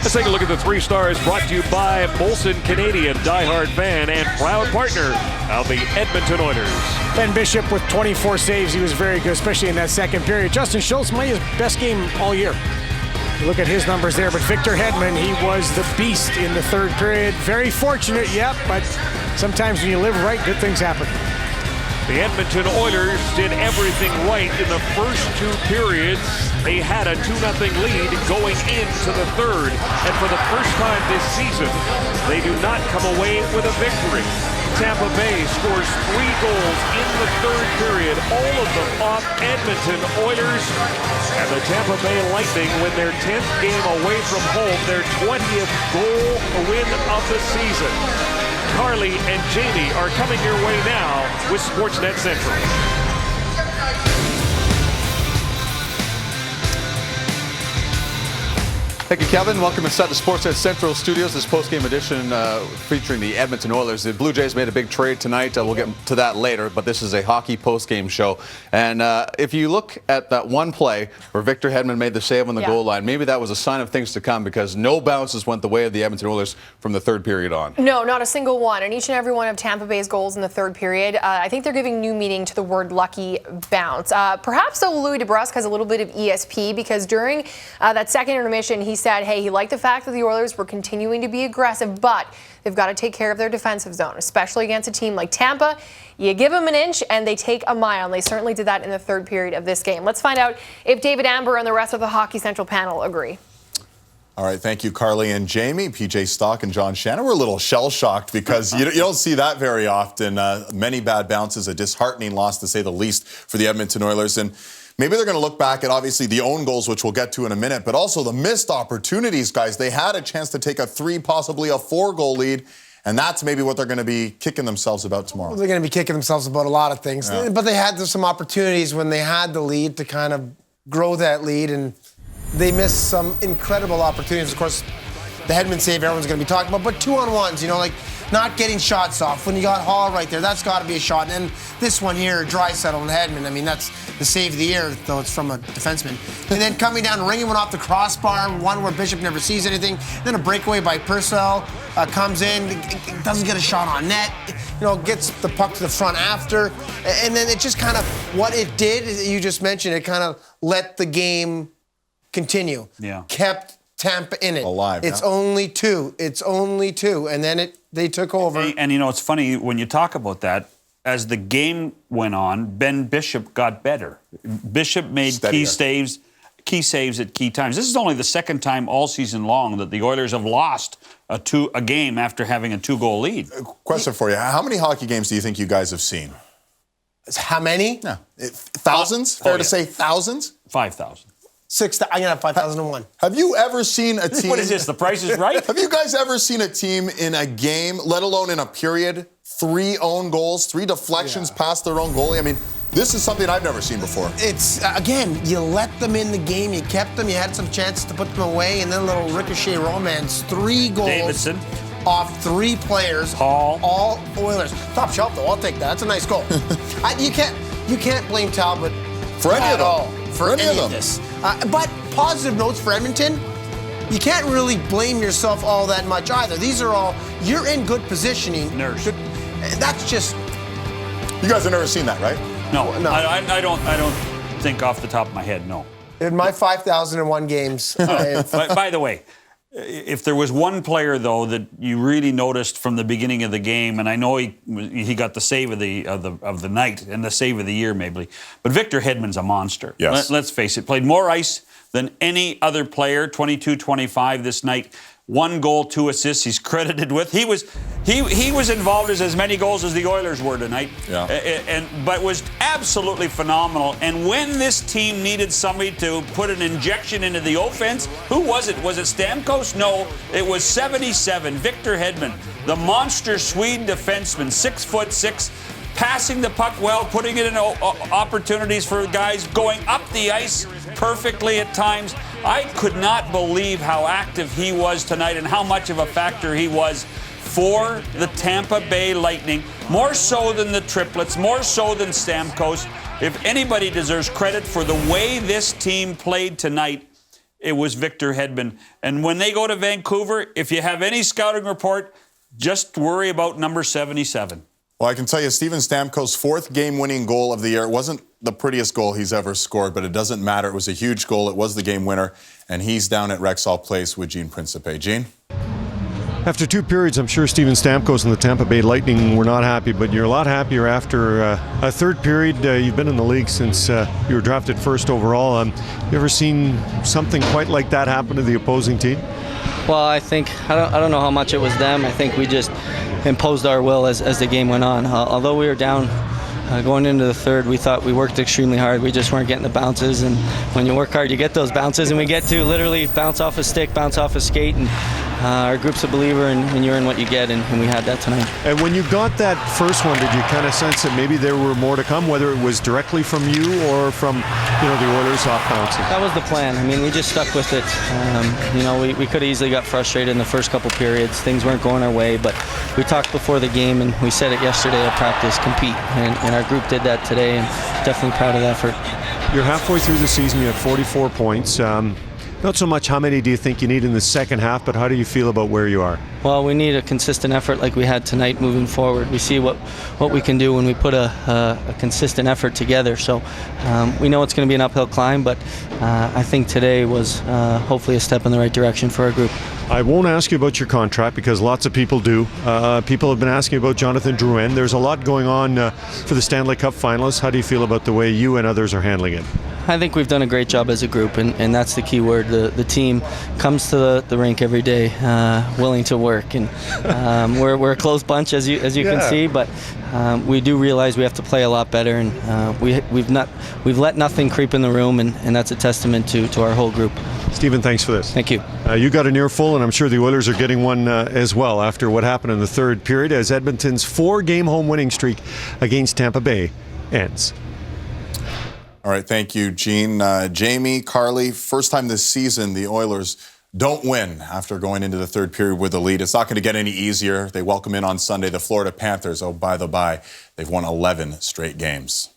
Let's take a look at the 3 stars brought to you by Molson Canadian, diehard fan and proud partner of the Edmonton Oilers. Ben Bishop with 24 saves. He was very good, especially in that second period. Justin Schultz made his best game all year. You look at his numbers there, but Victor Hedman, he was the beast in the third period. Very fortunate, yep, but sometimes when you live right, good things happen. The Edmonton Oilers did everything right in the first 2 periods. They had a 2-0 lead going into the third. And for the first time this season, they do not come away with a victory. Tampa Bay scores 3 goals in the third period, all of them off Edmonton Oilers. And the Tampa Bay Lightning win their 10th game away from home, their 20th goal win of the season. Carly and Jamie are coming your way now with Sportsnet Central. Thank you, Kevin. Welcome inside the Sportsnet Central Studios, this post-game edition featuring the Edmonton Oilers. The Blue Jays made a big trade tonight. We'll get to that later, but this is a hockey post-game show. And if you look at that one play where Victor Hedman made the save on the goal line, maybe that was a sign of things to come because no bounces went the way of the Edmonton Oilers from the third period on. No, not a single one. And each and every one of Tampa Bay's goals in the third period, I think they're giving new meaning to the word lucky bounce. Perhaps, though, Louis DeBrusk has a little bit of ESP because during that second intermission, he said, hey, he liked the fact that the Oilers were continuing to be aggressive, but they've got to take care of their defensive zone, especially against a team like Tampa. You give them an inch and they take a mile, and they certainly did that in the third period of this game. Let's find out if David Amber and the rest of the Hockey Central panel agree. All right, thank you, Carly and Jamie. PJ Stock and John Shannon were a little shell-shocked because you don't see that very often. Many bad bounces, a disheartening loss, to say the least, for the Edmonton Oilers. And maybe they're going to look back at, obviously, the own goals, which we'll get to in a minute, but also the missed opportunities, guys. They had a chance to take a 3, possibly a 4-goal lead, and that's maybe what they're going to be kicking themselves about tomorrow. Well, they're going to be kicking themselves about a lot of things. Yeah. But they had some opportunities when they had the lead to kind of grow that lead, and they missed some incredible opportunities. Of course, the Hedman save everyone's going to be talking about, but 2-on-1s, like not getting shots off. When you got Hall right there, that's got to be a shot. And then this one here, Draisaitl and Hedman, I mean, that's the save of the year, though it's from a defenseman. And then coming down, ringing one off the crossbar, one where Bishop never sees anything. Then a breakaway by Purcell comes in, doesn't get a shot on net, gets the puck to the front after. And then it just kind of, what it did, you just mentioned, it kind of let the game continue. Yeah. Kept Tampa in it. Alive. It's only 2. It's only 2. And then they took over. And it's funny when you talk about that. As the game went on, Ben Bishop got better. Bishop made key saves at key times. This is only the second time all season long that the Oilers have lost a game after having a 2-goal lead. Question for you. How many hockey games do you think you guys have seen? How many? Yeah. Thousands? Fair to say thousands? 5,000. 6,000. I'm going to have 5,001. Have you ever seen a team... What is this, The Price is Right? Have you guys ever seen a team in a game, let alone in a period, 3 own goals, 3 deflections past their own goalie? I mean, this is something I've never seen before. It's, again, you let them in the game, you kept them, you had some chances to put them away, and then a little ricochet romance. 3 goals. Davidson. Off 3 players. Hall. All Oilers. Top shelf, though. I'll take that. That's a nice goal. You can't blame Talbot for any of them. For any of this. But positive notes for Edmonton, you can't really blame yourself all that much either. These are all, you're in good positioning. Nurse. That's just... You guys have never seen that, right? No. I don't think off the top of my head, no. In my 5,001 games... By the way, if there was one player, though, that you really noticed from the beginning of the game, and I know he got the save of the night and the save of the year, maybe, but Victor Hedman's a monster. Yes. Let's face it, played more ice than any other player, 22-25 this night. 1 goal, 2 assists he's credited with. He was involved as many goals as the Oilers were tonight. Yeah. But was absolutely phenomenal. And when this team needed somebody to put an injection into the offense, who was it? Was it Stamkos? No, it was 77, Victor Hedman, the monster Swede defenseman, 6'6", passing the puck well, putting it in opportunities for guys, going up the ice perfectly at times. I could not believe how active he was tonight and how much of a factor he was for the Tampa Bay Lightning, more so than the triplets, more so than Stamkos. If anybody deserves credit for the way this team played tonight, it was Victor Hedman. And when they go to Vancouver, if you have any scouting report, just worry about number 77. Well, I can tell you, Steven Stamkos' 4th game-winning goal of the year. It wasn't the prettiest goal he's ever scored, but it doesn't matter. It was a huge goal. It was the game winner, and he's down at Rexall Place with Gene Principe. Gene? After 2 periods, I'm sure Steven Stamkos and the Tampa Bay Lightning were not happy, but you're a lot happier after a 3rd period. You've been in the league since you were drafted 1st overall. You ever seen something quite like that happen to the opposing team? Well, I don't know how much it was them. I think we just imposed our will as the game went on. Although we were down going into the 3rd, we thought we worked extremely hard. We just weren't getting the bounces, and when you work hard, you get those bounces, and we get to literally bounce off a stick, bounce off a skate, and our group's a believer, and you're in what you get, and we had that tonight. And when you got that first one, did you kind of sense that maybe there were more to come, whether it was directly from you or from the Oilers off bouncing? That was the plan. I mean, we just stuck with it. We could have easily got frustrated in the first couple periods. Things weren't going our way, but we talked before the game, and we said it yesterday at practice, compete, and our group did that today, and definitely proud of the effort. You're halfway through the season. You have 44 points. Not so much how many do you think you need in the second half, but how do you feel about where you are? Well, we need a consistent effort like we had tonight moving forward. We see what we can do when we put a consistent effort together. So we know it's going to be an uphill climb, but I think today was hopefully a step in the right direction for our group. I won't ask you about your contract because lots of people do. People have been asking about Jonathan Drouin. There's a lot going on for the Stanley Cup finalists. How do you feel about the way you and others are handling it? I think we've done a great job as a group, and that's the key word. The team comes to the rink every day willing to work, and we're a close bunch as you can see, but we do realize we have to play a lot better, and we've let nothing creep in the room, and that's a testament to our whole group. Stephen, thanks for this. Thank you. You got an earful, and I'm sure the Oilers are getting one as well after what happened in the 3rd period as Edmonton's 4-game home winning streak against Tampa Bay ends. All right, thank you, Gene. Jamie, Carly, first time this season the Oilers don't win after going into the 3rd period with the lead. It's not going to get any easier. They welcome in on Sunday the Florida Panthers. Oh, by the by, they've won 11 straight games.